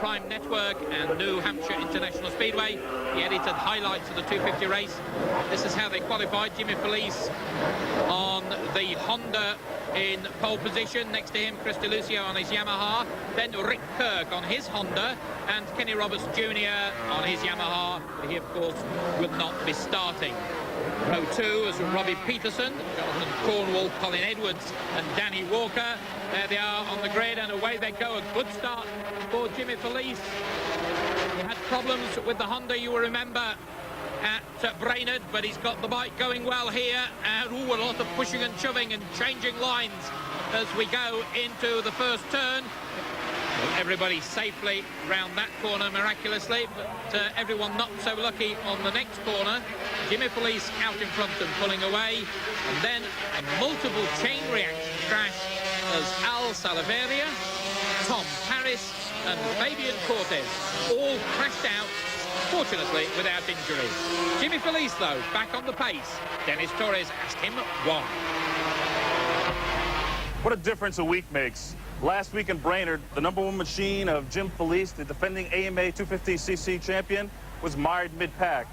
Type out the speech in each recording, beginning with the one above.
Prime Network and New Hampshire International Speedway. He edited highlights of the 250 race. This is how they qualified. Jimmy Felice on the Honda in pole position. Next to him, Chris DeLucio on his Yamaha. Then Rick Kirk on his Honda. And Kenny Roberts Jr. on his Yamaha. He, of course, will not be starting. Row 2 is Robbie Peterson, Jonathan Cornwall, Colin Edwards and Danny Walker. There they are on the grid, and away they go. A good start for Jimmy Felice. He had problems with the Honda, you will remember, at Brainerd, but he's got the bike going well here. And a lot of pushing and shoving and changing lines as we go into the first turn. Well, everybody safely round that corner miraculously, but everyone not so lucky on the next corner. Jimmy Felice out in front and pulling away, and then a multiple chain reaction crash as Al Salaveria, Tom Paris and Fabian Cortez all crashed out, fortunately without injuries. Jimmy Felice, though, back on the pace. Dennis Torres asked him why. What a difference a week makes. Last week in Brainerd, the #1 machine of Jim Felice, the defending AMA 250cc champion, was mired mid-pack.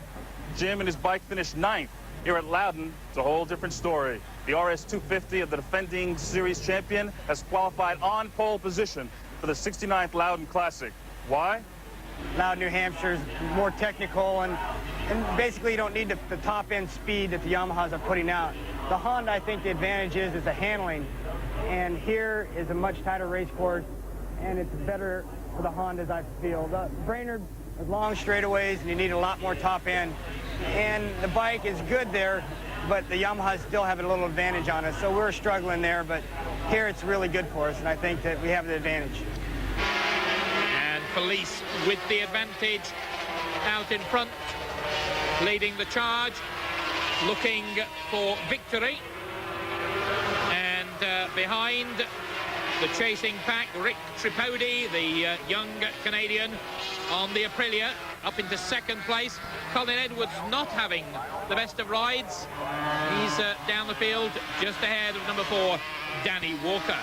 Jim and his bike finished 9th. Here at Loudon, it's a whole different story. The RS 250 of the defending series champion has qualified on pole position for the 69th Loudon Classic. Why? Loudon, New Hampshire is more technical, and basically you don't need the top-end speed that the Yamahas are putting out. The Honda, I think the advantage is the handling. And here is a much tighter race course, and it's better for the Hondas, I feel. The Brainerd has long straightaways, and you need a lot more top end. And the bike is good there, but the Yamahas still have a little advantage on us. So we're struggling there, but here it's really good for us, and I think that we have the advantage. And Felice with the advantage out in front, leading the charge, looking for victory. Behind the chasing pack, Rick Tripodi, the young Canadian on the Aprilia, up into second place. Colin Edwards not having the best of rides. He's down the field just ahead of number 4, Danny Walker.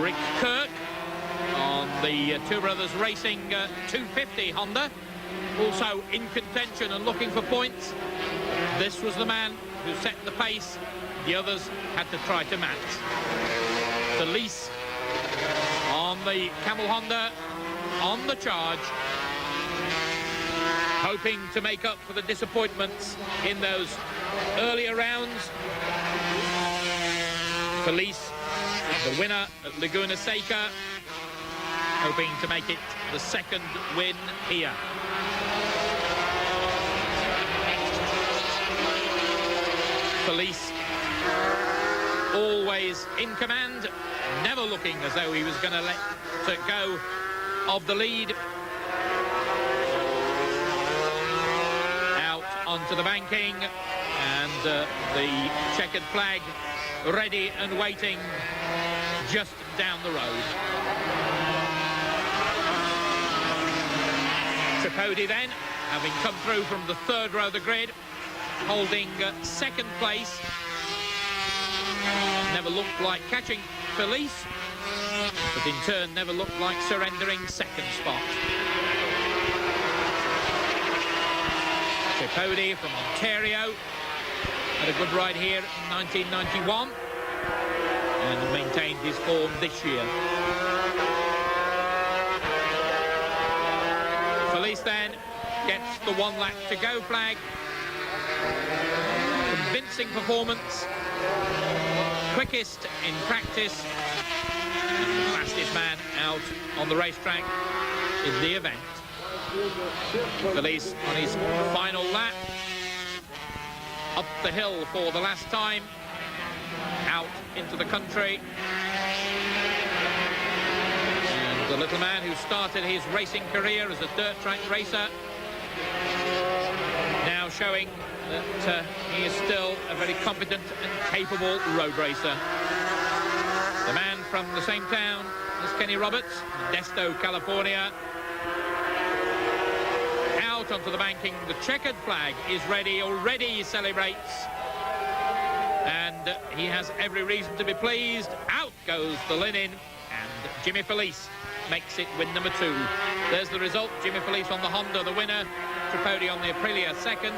Rick Kirk on the Two Brothers Racing 250 Honda, also in contention and looking for points. This was the man who set the pace. The others had to try to match. Felice on the Camel Honda on the charge, hoping to make up for the disappointments in those earlier rounds. Felice, the winner at Laguna Seca, hoping to make it the second win here. Felice always in command, never looking as though he was going to let go of the lead. Out onto the banking, and the checkered flag ready and waiting just down the road. Tripodi then, having come through from the third row of the grid, holding second place. Never looked like catching Felice, but in turn never looked like surrendering second spot. Tripodi from Ontario had a good ride here in 1991 and maintained his form this year. Felice then gets the 1 lap to go flag. Convincing performance, quickest in practice, and the fastest man out on the racetrack in the event. Felice on his final lap, up the hill for the last time, out into the country. And the little man who started his racing career as a dirt track racer, now showing that he is still a very competent and capable road racer. The man from the same town as Kenny Roberts, Modesto, California. Out onto the banking, the checkered flag is ready, already he celebrates. And he has every reason to be pleased. Out goes the linen, and Jimmy Felice makes it win number 2. There's the result. Jimmy Felice on the Honda, the winner. Tripodi on the Aprilia, second.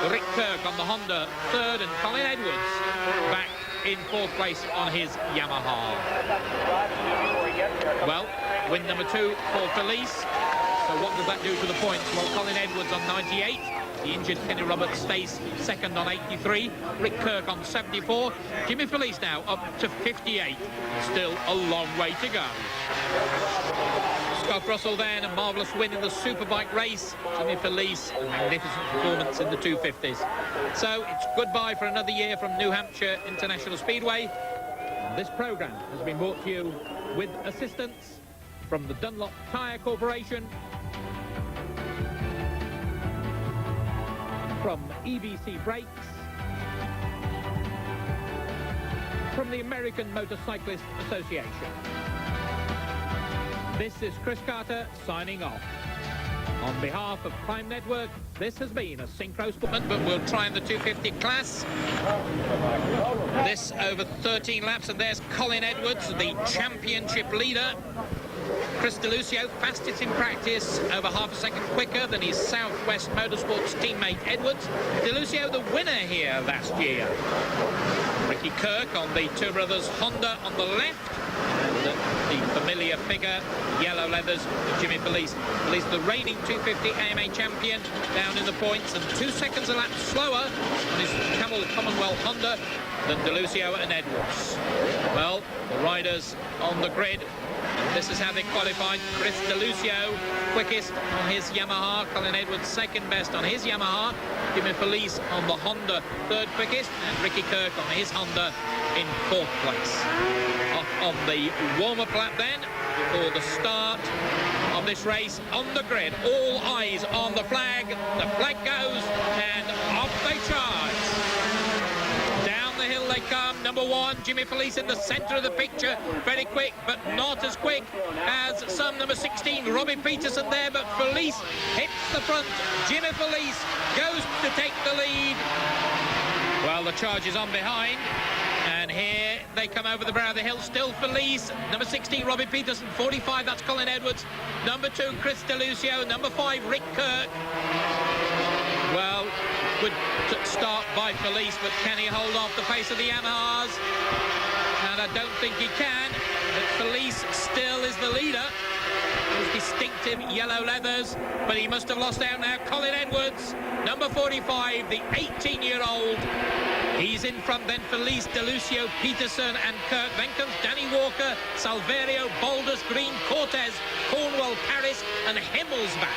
Rick Kirk on the Honda, third. And Colin Edwards back in 4th place on his Yamaha. Well, win number 2 for Felice. So what does that do to the points? Well, Colin Edwards on 98. The injured Kenny Roberts stays second on 83. Rick Kirk on 74. Jimmy Felice now up to 58. Still a long way to go. Scott Russell then, a marvellous win in the Superbike race. Jimmy Felice, a magnificent performance in the 250s. So it's goodbye for another year from New Hampshire International Speedway. And this programme has been brought to you with assistance from the Dunlop Tyre Corporation, from EBC Brakes, from the American Motorcyclist Association. This is Chris Carter signing off. On behalf of Prime Network, this has been a Synchro Sport, but we'll try in the 250 class. This over 13 laps, and there's Colin Edwards, the championship leader. Chris DeLucio, fastest in practice, over half a second quicker than his Southwest Motorsports teammate Edwards. DeLucio, the winner here last year. Ricky Kirk on the Two Brothers Honda on the left. And the familiar figure, yellow leathers, Jimmy Felice. Felice, the reigning 250 AMA champion, down in the points, and 2 seconds a lap slower on his Camel Commonwealth Honda than DeLucio and Edwards. Well, the riders on the grid. This is how they qualified. Chris DeLucio, quickest on his Yamaha. Colin Edwards, second best on his Yamaha. Jimmy Felice on the Honda, third quickest. And Ricky Kirk on his Honda in 4th place. Off on the warm-up lap then, before the start of this race on the grid. All eyes on the flag. The flag goes, and off they charge. Down the hill they come. Number 1, Jimmy Felice in the centre of the picture. Very quick, but not as quick as some number 16, Robbie Peterson there, but Felice hits the front. Jimmy Felice goes to take the lead. Well, the charge is on behind. And here they come over the brow of the hill. Still Felice. Number 16, Robbie Peterson. 45, that's Colin Edwards. Number 2, Chris DeLucio. Number 5, Rick Kirk. Well, good start by Felice, but can he hold off the pace of the Yamahas? And I don't think he can. But Felice still is the leader. His distinctive yellow leathers, but he must have lost out now. Colin Edwards, number 45, the 18-year-old. He's in front then. Felice, DeLucio, Peterson and Kirk. Then comes Danny Walker, Salverio, Boulders, Green, Cortez, Cornwell, Paris and Himmelsbach.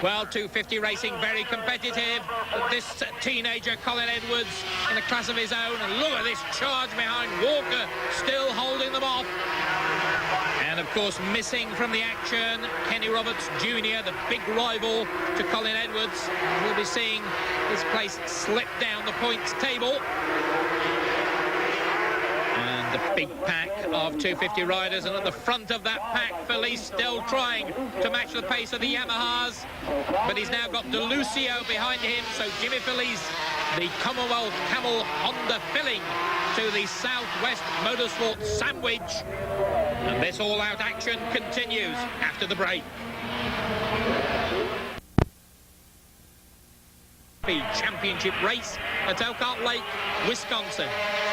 Well, 250 racing, very competitive. But this teenager, Colin Edwards, in a class of his own. And look at this charge behind Walker, still holding them off. And, of course, missing from the action, Kenny Roberts Jr., the big rival to Colin Edwards. We'll be seeing his place slip down the points table. And the big pack of 250 riders, and at the front of that pack, Felice still trying to match the pace of the Yamahas. But he's now got DeLucio behind him, so Jimmy Felice, the Commonwealth Camel Honda filling to the Southwest Motorsports sandwich. And this all-out action continues after the break. Championship race at Elkhart Lake, Wisconsin.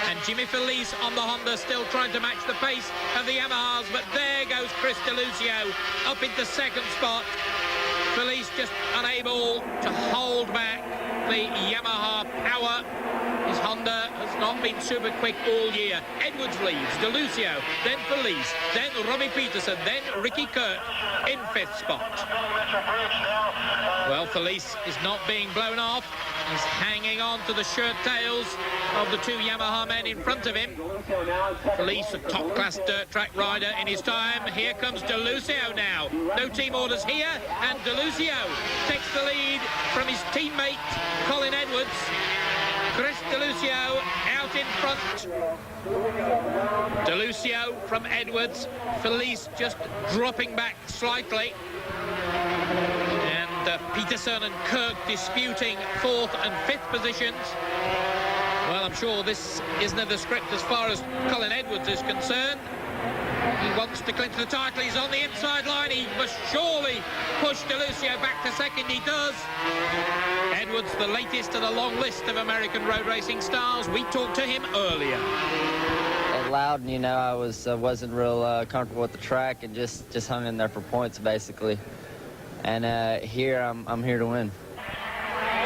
And Jimmy Felice on the Honda still trying to match the pace of the Yamahas, but there goes Chris DeLucio up into second spot. Felice just unable to hold back the Yamaha power. His Honda has not been super quick all year. Edwards leads, DeLucio, then Felice, then Robbie Peterson, then Ricky Kirk in 5th spot. Well, Felice is not being blown off. He's hanging on to the shirt tails of the 2 Yamaha men in front of him. Felice, a top-class dirt track rider in his time. Here comes DeLucio now. No team orders here, and DeLucio takes the lead from his teammate, Colin Edwards. Chris DeLucio out in front. DeLucio from Edwards. Felice just dropping back slightly. And Peterson and Kirk disputing 4th and 5th positions. Well, I'm sure this isn't the script as far as Colin Edwards is concerned. He wants to clinch the title. He's on the inside line. He must surely push DeLucio back to second. He does. Edwards, the latest in a long list of American road racing stars. We talked to him earlier. At Loudon, you know, I wasn't real comfortable with the track and just hung in there for points, basically. And here, I'm here to win.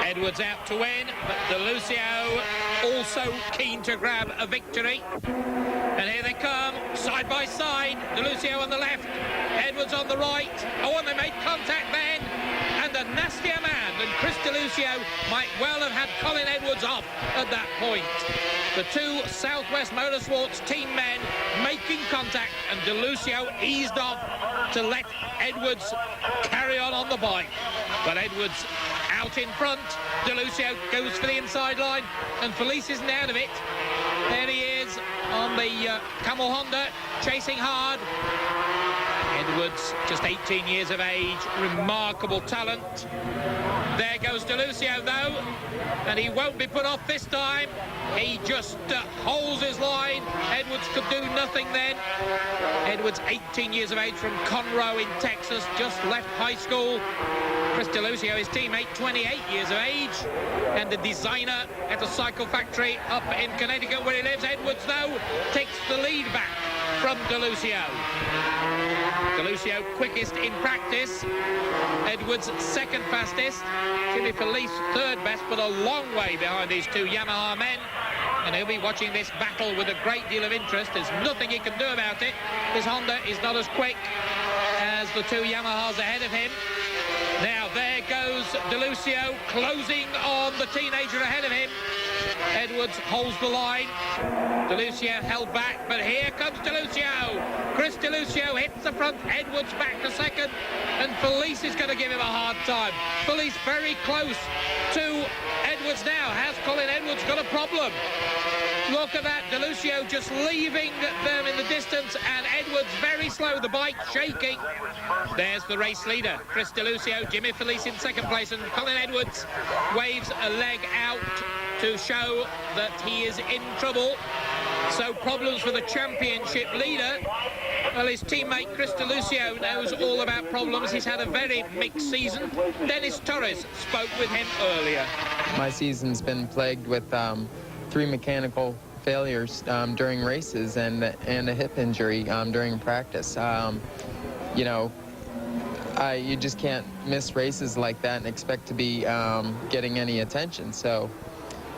Edwards out to win, but DeLucio also keen to grab a victory. And here they come, side by side. DeLucio on the left, Edwards on the right. Oh, and they made contact then. And a nastier man than Chris DeLucio might well have had Colin Edwards off at that point. The two Southwest Motorsports team men making contact, and DeLucio eased off to let Edwards carry on the bike. But Edwards out in front. DeLucio goes for the inside line, and Felice isn't out of it. There he is on the Camel Honda, chasing hard. Edwards, just 18 years of age, remarkable talent. There goes DeLucio, though, and he won't be put off this time. He just holds his line. Edwards could do nothing then. Edwards, 18 years of age, from Conroe in Texas, just left high school. Chris DeLucio, his teammate, 28 years of age, and a designer at a cycle factory up in Connecticut where he lives. Edwards, though, takes the lead back from DeLucio. DeLucio quickest in practice. Edwards second fastest. Jimmy Felice third best, but a long way behind these two Yamaha men. And he'll be watching this battle with a great deal of interest. There's nothing he can do about it. His Honda is not as quick as the two Yamahas ahead of him. Now there goes DeLucio, closing on the teenager ahead of him. Edwards holds the line. DeLucio held back, but here comes DeLucio. Chris DeLucio hits the front, Edwards back to second, and Felice is going to give him a hard time. Felice very close to Edwards now. Has Colin Edwards got a problem? Look at that, DeLucio just leaving them in the distance, and Edwards very slow, the bike shaking. There's the race leader, Chris DeLucio, Jimmy Felice in second place, and Colin Edwards waves a leg out to show that he is in trouble. So problems for the championship leader. Well, his teammate Chris DeLucio knows all about problems. He's had a very mixed season. Dennis Torres spoke with him earlier. My season's been plagued with 3 mechanical failures during races and a hip injury during practice. You know, you just can't miss races like that and expect to be getting any attention. So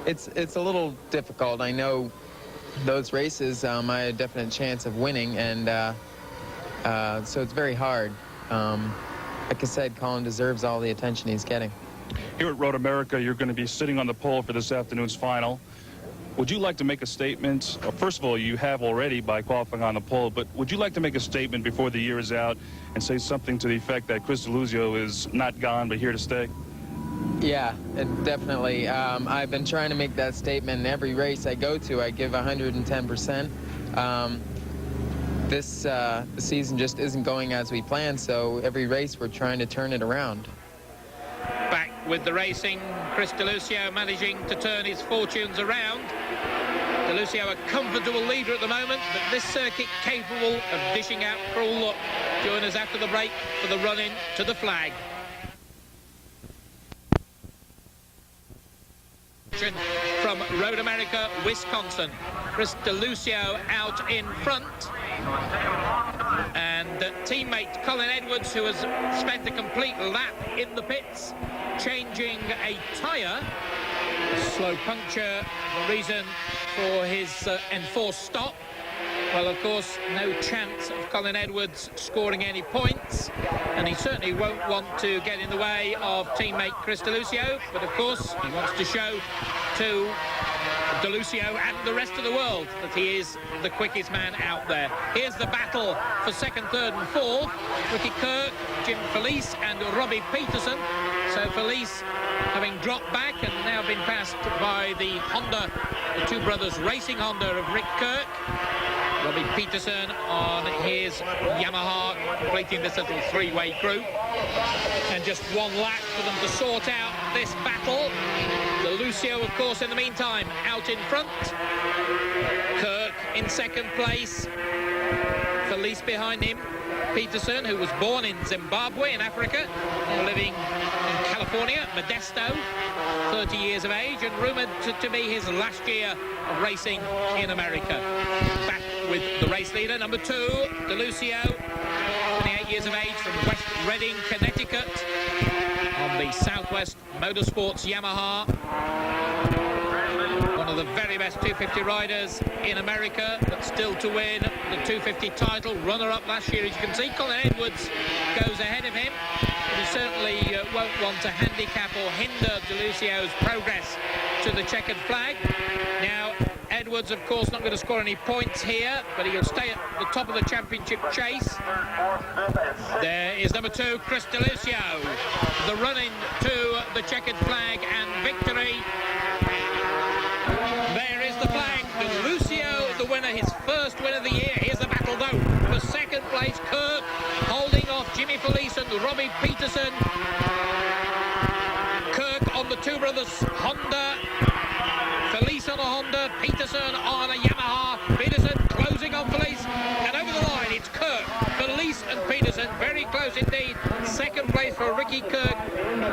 it's a little difficult. I know those races I had a definite chance of winning, and so it's very hard. Like I said, Colin deserves all the attention he's getting. Here at Road America, you're going to be sitting on the pole for this afternoon's final. Would you like to make a statement? First of all, you have already by qualifying on the pole, but would you like to make a statement before the year is out and say something to the effect that Chris DeLucio is not gone but here to stay? Yeah, definitely. I've been trying to make that statement in every race I go to. I give 110%. This season just isn't going as we planned, so every race we're trying to turn it around. Back with the racing, Chris DeLucio managing to turn his fortunes around. DeLucio a comfortable leader at the moment, but this circuit capable of dishing out cruel luck. Join us after the break for the run-in to the flag. From Road America, Wisconsin. Chris DeLucio out in front. And teammate Colin Edwards, who has spent a complete lap in the pits, changing a tyre. A slow puncture, the reason for his enforced stop. Well, of course, no chance of Colin Edwards scoring any points, and he certainly won't want to get in the way of teammate Chris DeLucio, but of course he wants to show to DeLucio and the rest of the world that he is the quickest man out there. Here's the battle for second, third and fourth. Ricky Kirk, Jim Felice and Robbie Peterson. So Felice having dropped back and now been passed by the Honda, the two brothers racing Honda of Rick Kirk. Robbie Peterson on his Yamaha, completing this little three-way group. And just one lap for them to sort out this battle. DeLucio, of course, in the meantime, out in front. Kirk in second place. Felice behind him. Peterson, who was born in Zimbabwe in Africa, now living in California. Modesto, 30 years of age, and rumoured to be his last year of racing in America. Back with the race leader, number 2, DeLucio, 28 years of age, from West Reading, Connecticut, on the Southwest Motorsports Yamaha. One of the very best 250 riders in America, but still to win the 250 title. Runner-up last year, as you can see. Colin Edwards goes ahead of him. But he certainly won't want to handicap or hinder DeLucio's progress to the checkered flag. Now, Edwards, of course, not going to score any points here, but he'll stay at the top of the championship chase. There is number 2, Chris DeLucio, the run-in to the checkered flag and victory. There is the flag. DeLucio, the winner, his first win of the year. Here's the battle, though. For second place, Kirk holding off Jimmy Felice and Robbie Peterson. Kirk on the Two Brothers Honda. Felice on a Honda. Peterson on a Yamaha. Peterson closing on Felice. And over the line, it's Kirk, Felice and Peterson. Very close indeed. Second place for Ricky Kirk.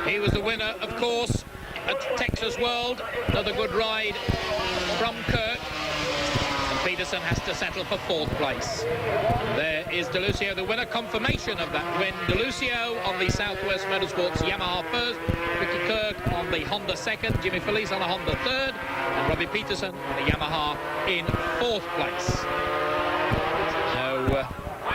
He was the winner, of course, at Texas World. Another good ride from Kirk. And Peterson has to settle for 4th place. There is DeLucio, the winner. Confirmation of that win. DeLucio on the Southwest Motorsports Yamaha 1st. Ricky Kirk on the Honda 2nd. Jimmy Felice on a Honda 3rd. And Robbie Peterson on the Yamaha in 4th place.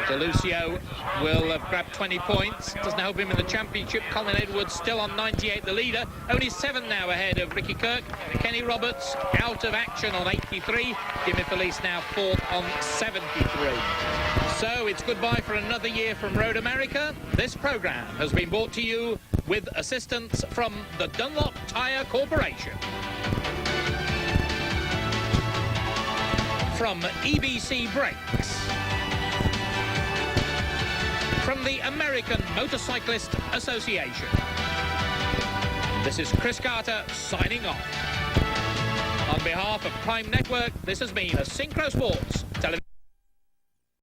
DeLucio will have grabbed 20 points. Doesn't help him in the championship. Colin Edwards still on 98, the leader. Only 7 now ahead of Ricky Kirk. Kenny Roberts out of action on 83. Jimmy Felice now 4th on 73. So it's goodbye for another year from Road America. This programme has been brought to you with assistance from the Dunlop Tyre Corporation. From EBC Brakes. From the American Motorcyclist Association. This is Chris Carter signing off. On behalf of Prime Network, this has been a Synchro Sports television.